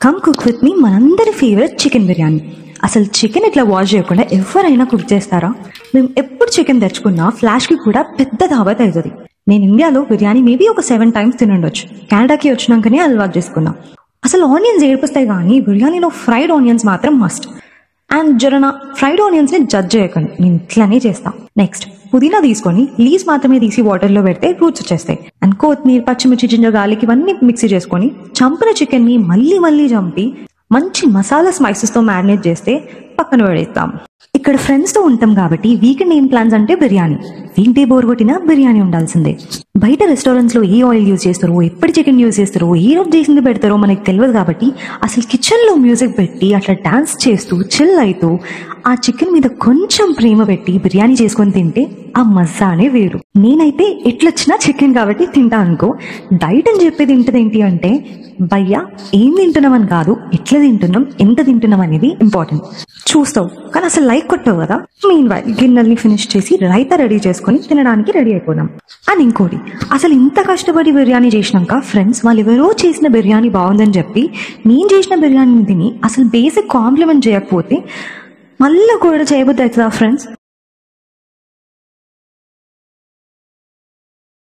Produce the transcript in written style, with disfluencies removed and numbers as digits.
Come cook with me మనందరి favourite chicken biryani. అసలు chicken ఇట్లా వాష్ చేయకుండా ఎవరైనా కుక్ చేస్తారా? మేము ఎప్పుడు చికెన్ తెచ్చుకున్నా ఫ్లాష్కి కూడా పెద్ద దావత్ అవుతుంది. నేను ఇండియాలో బిర్యానీ మేబీ ఒక 7 times తినుండొచ్చు. కెనడాకి వచ్చినాకనే అలవాటు చేసుకున్నా. అసలు ఆనియన్స్ ఏడిపిస్తాయి కానీ బిర్యానీలో ఫ్రైడ్ ఆనియన్స్ మాత్రం మస్ట్. అండ్ జరనా ఫ్రైడ్ ఆనియన్స్ని జడ్జ్ చేయకండి, నేను ఇట్లానే చేస్తా. నెక్స్ట్ పుదీనా తీసుకొని లీవ్స్ మాత్రమే తీసి వాటర్లో పెడితే రూట్స్ వచ్చేస్తాయి. అండ్ కొత్తిమీర, పచ్చిమిర్చి, జింజర్ గార్లిక్ ఇవన్నీ మిక్సీ చేసుకొని చంపిన చికెన్ని మళ్ళీ చంపి మంచి మసాలా స్పైసెస్తో మ్యారినేట్ చేస్తే పక్కన పడేస్తాం. ఇక్కడ ఫ్రెండ్స్తో ఉంటాం కాబట్టి వీకెండ్ ఏం ప్లాన్స్ అంటే బిర్యానీ. వీక్ డే బోర్ కొట్టినా బిర్యానీ ఉండాల్సిందే. బయట రెస్టారెంట్స్లో ఏ ఆయిల్ యూజ్ చేస్తారో, ఎప్పటి చికెన్ యూజ్ చేస్తారో, ఏ రోజు చేసింది పెడతారో మనకి తెలియదు కాబట్టి అసలు కిచెన్లో మ్యూజిక్ పెట్టి అట్లా డాన్స్ చేస్తూ చిల్ అవుతూ ఆ చికెన్ మీద కొంచెం ప్రేమ పెట్టి బిర్యానీ చేసుకొని తింటే ఆ మజానే వేరు. నేనైతే ఎట్లొచ్చినా చికెన్ కాబట్టి తింటా అనుకో. డైట్ అని చెప్పేది ఏంటి అంటే భయ్యా ఏం తింటున్నామని కాదు, ఎట్లా తింటున్నాం, ఎంత తింటున్నాం అనేది ఇంపార్టెంట్. చూస్తావు కానీ అసలు లైక్ కొట్టావు కదా. మీన్ వైల్ గిన్నెల్ని ఫినిష్ చేసి రైతా రెడీ చేసుకొని తినడానికి రెడీ అయిపోయినాం. అండ్ ఇంకోటి, అసలు ఇంత కష్టపడి బిర్యానీ చేసినాక ఫ్రెండ్స్ వాళ్ళు ఎవరో చేసిన బిర్యానీ బాగుందని చెప్పి నేను చేసిన బిర్యానీని తిని అసలు బేసిక్ కాంప్లిమెంట్ చేయకపోతే మళ్ళీ కూడా చేయబుద్ది అవుతుందా ఫ్రెండ్స్?